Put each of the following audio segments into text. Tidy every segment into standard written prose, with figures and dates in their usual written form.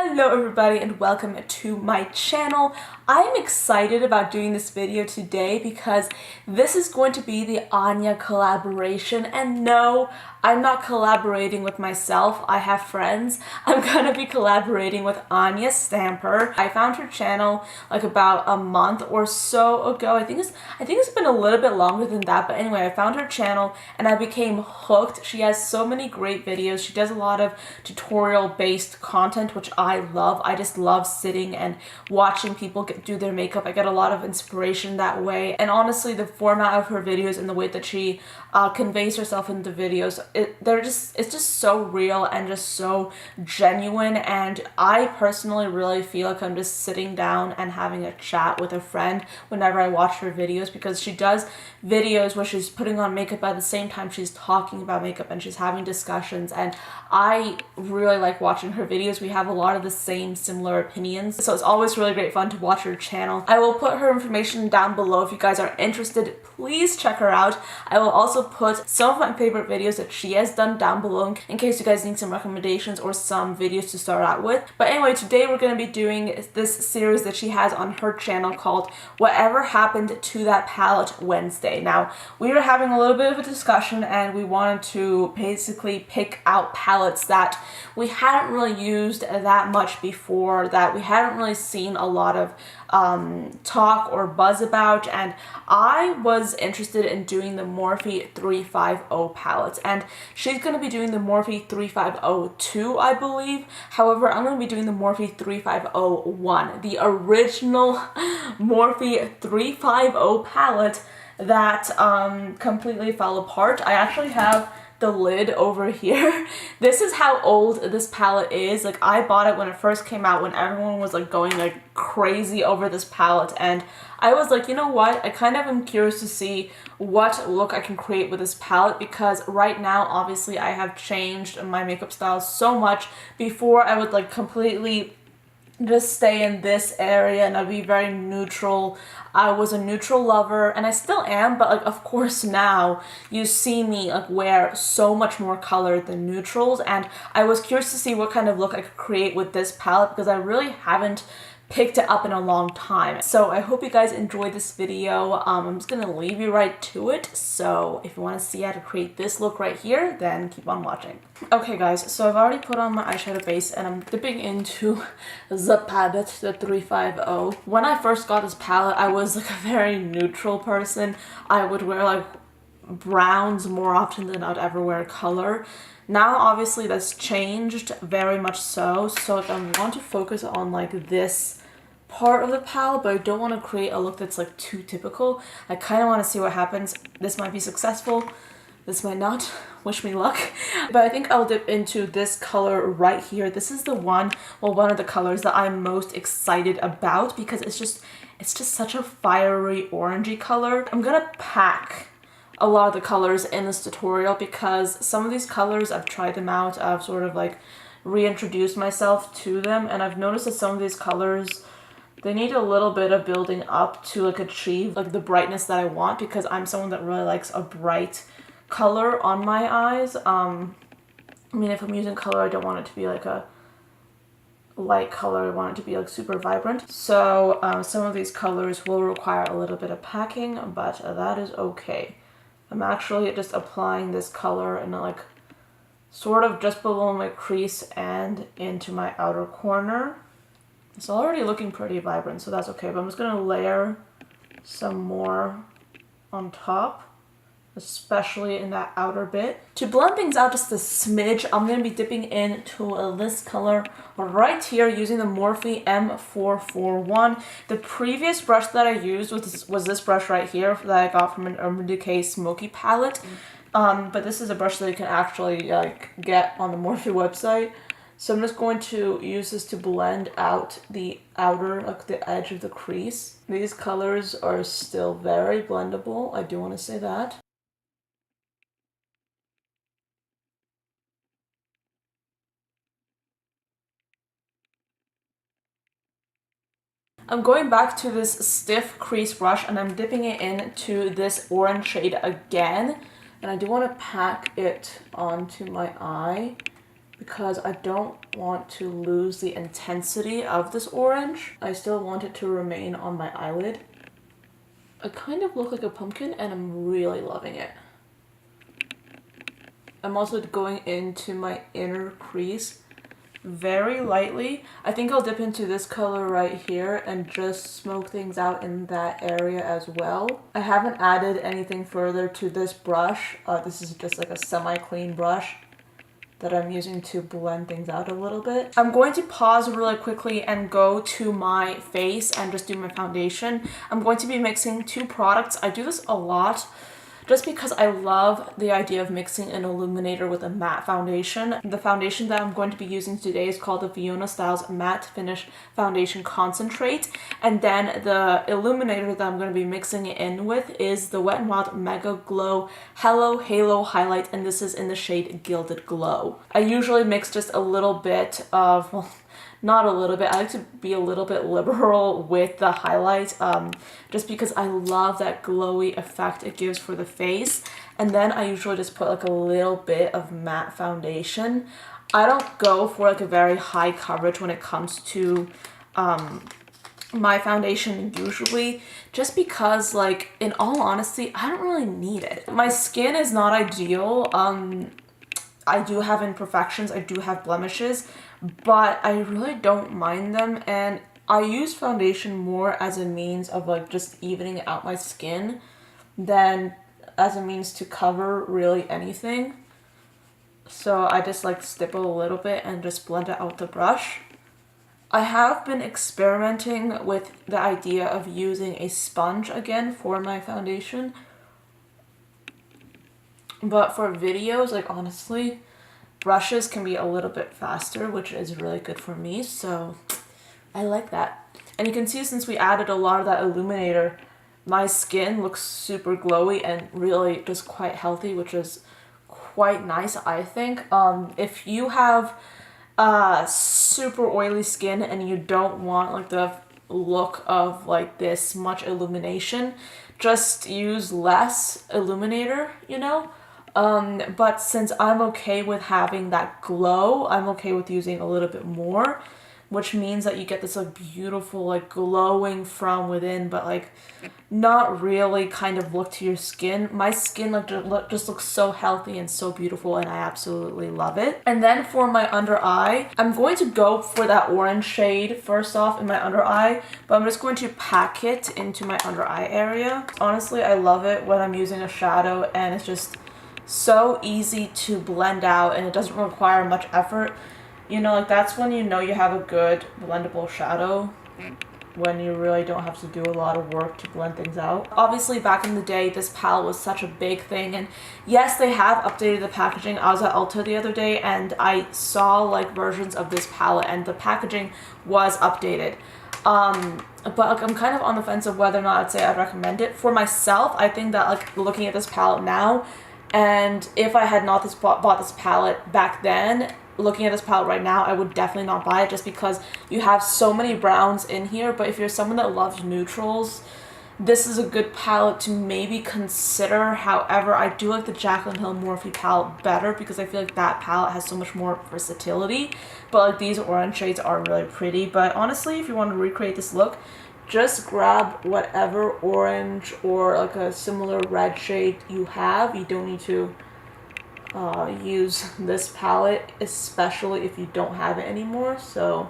Hello everybody and welcome to my channel. I'm excited about doing this video today because this is going to be the Anya collaboration, and no, I'm not collaborating with myself. I have friends. I'm gonna be collaborating with Anya Stamper. I found her channel like about a month or so ago. I think it's been a little bit longer than that, but anyway, I found her channel and I became hooked. She has so many great videos. She does a lot of tutorial based content, which I love. I just love sitting and watching people do their makeup. I get a lot of inspiration that way, and honestly the format of her videos and the way that she conveys herself in the videos, it's just so real and just so genuine, and I personally really feel like I'm just sitting down and having a chat with a friend whenever I watch her videos, because she does videos where she's putting on makeup at the same time she's talking about makeup and she's having discussions, and I really like watching her videos. We have a lot of the same similar opinions, so it's always really great fun to watch her channel. I will put her information down below if you guys are interested. Please check her out. I will also put some of my favorite videos that she has done down below in case you guys need some recommendations or some videos to start out with. But anyway, today we're going to be doing this series that she has on her channel called Whatever Happened to That Palette Wednesday. Now, we were having a little bit of a discussion and we wanted to basically pick out palettes that we hadn't really used that much before, that we hadn't really seen a lot of talk or buzz about, and I was interested in doing the Morphe 350 palettes, and she's going to be doing the Morphe 350 too, I believe. However, I'm going to be doing the Morphe 350 the original Morphe 350 palette that completely fell apart. I actually have the lid over here. This is how old this palette is. Like, I bought it when it first came out, when everyone was like going like crazy over this palette, and I was like, you know what, I kind of am curious to see what look I can create with this palette, because right now obviously I have changed my makeup style so much. Before, I would like completely just stay in this area and I'd be very neutral. I was a neutral lover, and I still am, but like, of course now you see me like wear so much more color than neutrals, and I was curious to see what kind of look I could create with this palette because I really haven't picked it up in a long time. So I hope you guys enjoyed this video. I'm just gonna leave you right to it. So if you want to see how to create this look right here, then keep on watching. Okay guys, so I've already put on my eyeshadow base and I'm dipping into the palette, the 350. When I first got this palette, I was like a very neutral person. I would wear like browns more often than I'd ever wear color. Now obviously that's changed very much so, like, I want to focus on like this part of the palette, but I don't want to create a look that's like too typical. I kind of want to see what happens. This might be successful, this might not. Wish me luck. But I think I'll dip into this color right here. This is the one of the colors that I'm most excited about because it's just such a fiery orangey color. I'm gonna pack a lot of the colors in this tutorial because some of these colors, I've tried them out, I've sort of like reintroduced myself to them, and I've noticed that some of these colors, they need a little bit of building up to like achieve like the brightness that I want, because I'm someone that really likes a bright color on my eyes. I mean, if I'm using color, I don't want it to be like a light color, I want it to be like super vibrant. So some of these colors will require a little bit of packing, but that is okay. I'm actually just applying this color and like sort of just below my crease and into my outer corner. It's already looking pretty vibrant, so that's okay, but I'm just going to layer some more on top, especially in that outer bit. To blend things out just a smidge, I'm going to be dipping into this color right here using the Morphe M441. The previous brush that I used was this brush right here that I got from an Urban Decay Smoky palette. But this is a brush that you can actually like get on the Morphe website. So I'm just going to use this to blend out the outer, like the edge of the crease. These colors are still very blendable, I do want to say that. I'm going back to this stiff crease brush and I'm dipping it into this orange shade again. And I do want to pack it onto my eye. because I don't want to lose the intensity of this orange. I still want it to remain on my eyelid. I kind of look like a pumpkin and I'm really loving it. I'm also going into my inner crease very lightly. I think I'll dip into this color right here and just smoke things out in that area as well. I haven't added anything further to this brush. This is just like a semi-clean brush that I'm using to blend things out a little bit. I'm going to pause really quickly and go to my face and just do my foundation. I'm going to be mixing two products. I do this a lot just because I love the idea of mixing an illuminator with a matte foundation. The foundation that I'm going to be using today is called the Fiona Stiles Matte Finish Foundation Concentrate. And then the illuminator that I'm going to be mixing it in with is the Wet n Wild Mega Glow Hello Halo Highlight, and this is in the shade Gilded Glow. I usually mix just a little bit of, well, not a little bit, I like to be a little bit liberal with the highlight, just because I love that glowy effect it gives for the face. And then I usually just put like a little bit of matte foundation. I don't go for like a very high coverage when it comes to my foundation usually, just because, like, in all honesty, I don't really need it. My skin is not ideal. I do have imperfections, I do have blemishes, but I really don't mind them, and I use foundation more as a means of like just evening out my skin than as a means to cover really anything. So I just like stipple a little bit and just blend it out with the brush. I have been experimenting with the idea of using a sponge again for my foundation. But for videos, like, honestly, brushes can be a little bit faster, which is really good for me, so I like that. And you can see since we added a lot of that illuminator, my skin looks super glowy and really just quite healthy, which is quite nice, I think. If you have super oily skin and you don't want like the look of like this much illumination, just use less illuminator, you know? But since I'm okay with having that glow, I'm okay with using a little bit more, which means that you get this like beautiful like glowing from within, but like not really kind of look to your skin. My skin like just looks so healthy and so beautiful, and I absolutely love it. And then for my under eye, I'm going to go for that orange shade first off in my under eye, but I'm just going to pack it into my under eye area. Honestly, I love it when I'm using a shadow and it's just so easy to blend out and it doesn't require much effort. You know, like, that's when you know you have a good blendable shadow, when you really don't have to do a lot of work to blend things out. Obviously, back in the day, this palette was such a big thing, and yes, they have updated the packaging. I was at Ulta the other day and I saw like versions of this palette and the packaging was updated. But like, I'm kind of on the fence of whether or not I'd say I'd recommend it. For myself, I think that like looking at this palette now, and if I had not bought this palette back then, looking at this palette right now, I would definitely not buy it, just because you have so many browns in here. But if you're someone that loves neutrals, this is a good palette to maybe consider. However, I do like the Jaclyn Hill Morphe palette better because I feel like that palette has so much more versatility. But like, these orange shades are really pretty. But honestly, if you want to recreate this look, just grab whatever orange or like a similar red shade you have. You don't need to use this palette, especially if you don't have it anymore. So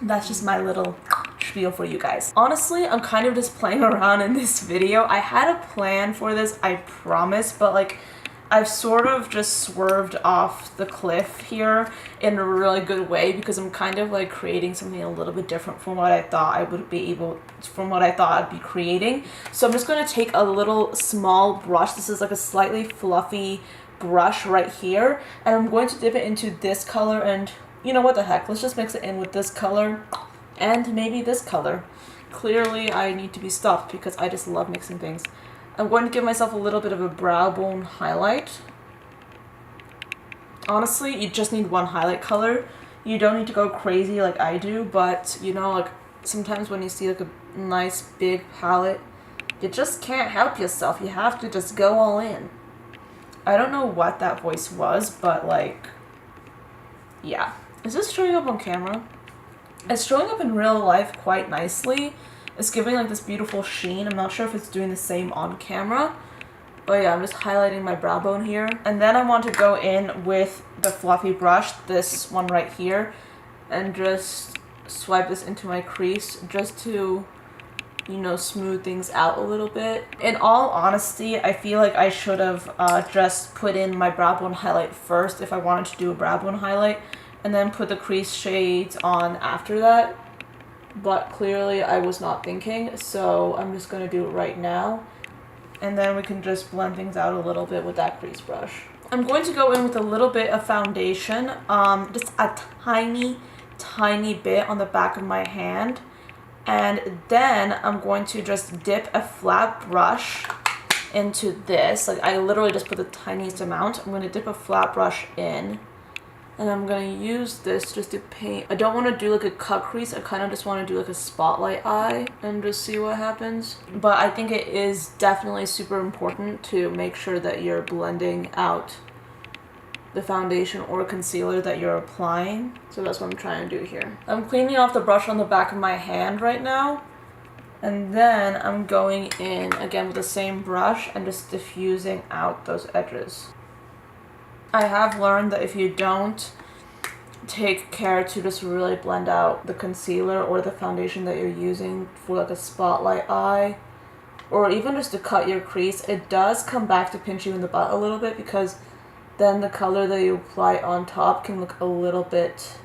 that's just my little spiel for you guys. Honestly, I'm kind of just playing around in this video. I had a plan for this, I promise, but like, I've sort of just swerved off the cliff here in a really good way, because I'm kind of like creating something a little bit different from what I thought I would be I'd be creating. So I'm just going to take a little small brush. This is like a slightly fluffy brush right here, and I'm going to dip it into this color, and you know what the heck, let's just mix it in with this color and maybe this color. Clearly I need to be stopped because I just love mixing things. I'm going to give myself a little bit of a brow bone highlight. Honestly, you just need one highlight color. You don't need to go crazy like I do, but you know, like, sometimes when you see like a nice big palette, you just can't help yourself. You have to just go all in. I don't know what that voice was, but like, Yeah. Is this showing up on camera? It's showing up in real life quite nicely. It's giving like this beautiful sheen. I'm not sure if it's doing the same on camera. But yeah, I'm just highlighting my brow bone here. And then I want to go in with the fluffy brush, this one right here, and just swipe this into my crease just to, you know, smooth things out a little bit. In all honesty, I feel like I should have just put in my brow bone highlight first if I wanted to do a brow bone highlight, and then put the crease shades on after that. But clearly I was not thinking, so I'm just going to do it right now. And then we can just blend things out a little bit with that crease brush. I'm going to go in with a little bit of foundation, just a tiny bit on the back of my hand. And then I'm going to just dip a flat brush into this. Like, I literally just put the tiniest amount. I'm going to dip a flat brush in. And I'm going to use this just to paint. I don't want to do like a cut crease. I kind of just want to do like a spotlight eye and just see what happens. But I think it is definitely super important to make sure that you're blending out the foundation or concealer that you're applying. So that's what I'm trying to do here. I'm cleaning off the brush on the back of my hand right now. And then I'm going in again with the same brush and just diffusing out those edges. I have learned that if you don't take care to just really blend out the concealer or the foundation that you're using for like a spotlight eye, or even just to cut your crease, it does come back to pinch you in the butt a little bit, because then the color that you apply on top can look a little bit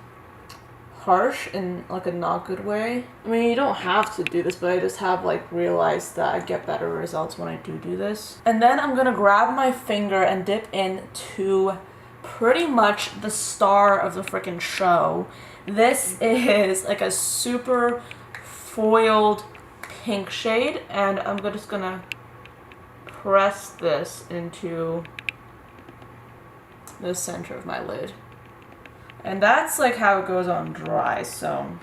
harsh in like a not good way. I mean, you don't have to do this, but I just have like realized that I get better results when I do this. And then I'm gonna grab my finger and dip into pretty much the star of the freaking show. This is like a super foiled pink shade, and I'm just gonna press this into the center of my lid. And that's like how it goes on dry, so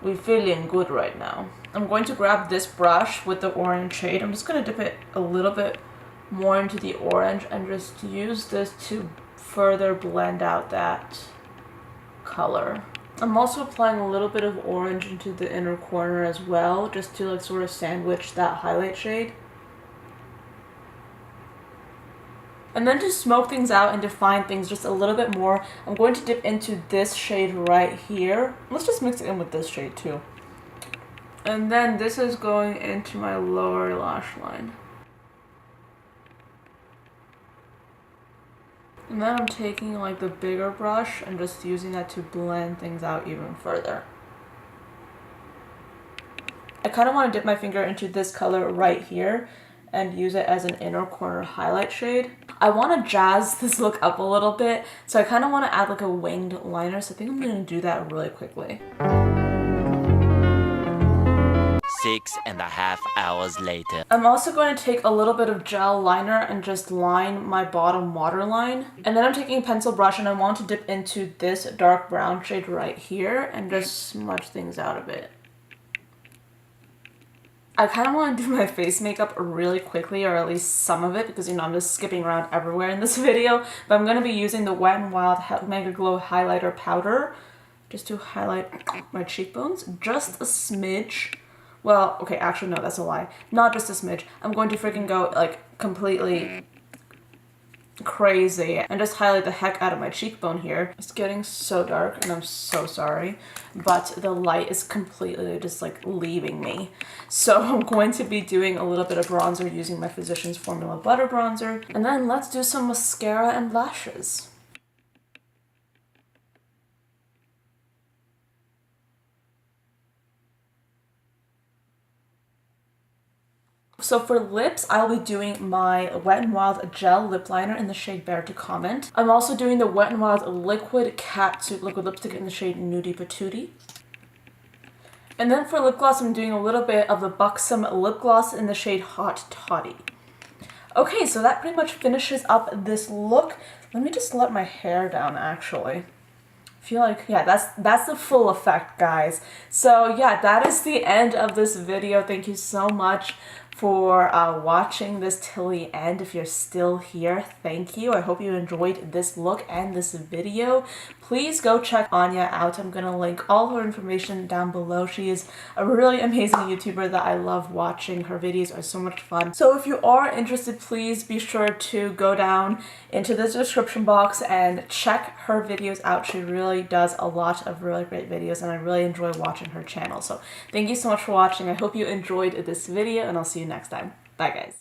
we're feeling good right now. I'm going to grab this brush with the orange shade. I'm just going to dip it a little bit more into the orange and just use this to further blend out that color. I'm also applying a little bit of orange into the inner corner as well, just to like sort of sandwich that highlight shade. And then to smoke things out and define things just a little bit more, I'm going to dip into this shade right here. Let's just mix it in with this shade too. And then this is going into my lower lash line. And then I'm taking like the bigger brush and just using that to blend things out even further. I kind of want to dip my finger into this color right here and use it as an inner corner highlight shade. I want to jazz this look up a little bit, so I kind of want to add like a winged liner, so I think I'm going to do that really quickly. 6.5 hours later. I'm also going to take a little bit of gel liner and just line my bottom waterline. And then I'm taking a pencil brush and I want to dip into this dark brown shade right here and just smudge things out a bit. I kind of want to do my face makeup really quickly, or at least some of it, because, you know, I'm just skipping around everywhere in this video. But I'm going to be using the Wet n Wild Mega Glow Highlighter Powder just to highlight my cheekbones. Just a smidge. Well, okay, actually, no, that's a lie. Not just a smidge. I'm going to freaking go, like, completely crazy and just highlight the heck out of my cheekbone here. It's getting so dark and I'm so sorry, but the light is completely just like leaving me. So I'm going to be doing a little bit of bronzer using my Physicians Formula Butter Bronzer, and then let's do some mascara and lashes. So for lips, I'll be doing my Wet n Wild Gel Lip Liner in the shade Bear to Comment. I'm also doing the Wet n Wild Liquid Catsuit Liquid Lipstick in the shade Nudie Patootie. And then for lip gloss, I'm doing a little bit of the Buxom Lip Gloss in the shade Hot Toddy. Okay, so that pretty much finishes up this look. Let me just let my hair down, actually. I feel like, yeah, that's the full effect, guys. So yeah, that is the end of this video. Thank you so much for watching this till the end. If you're still here, thank you. I hope you enjoyed this look and this video. Please go check Anya out. I'm gonna link all her information down below. She is a really amazing YouTuber that I love watching. Her videos are so much fun. So if you are interested, please be sure to go down into the description box and check her videos out. She really does a lot of really great videos and I really enjoy watching her channel. So thank you so much for watching. I hope you enjoyed this video and I'll see you next time. Bye guys.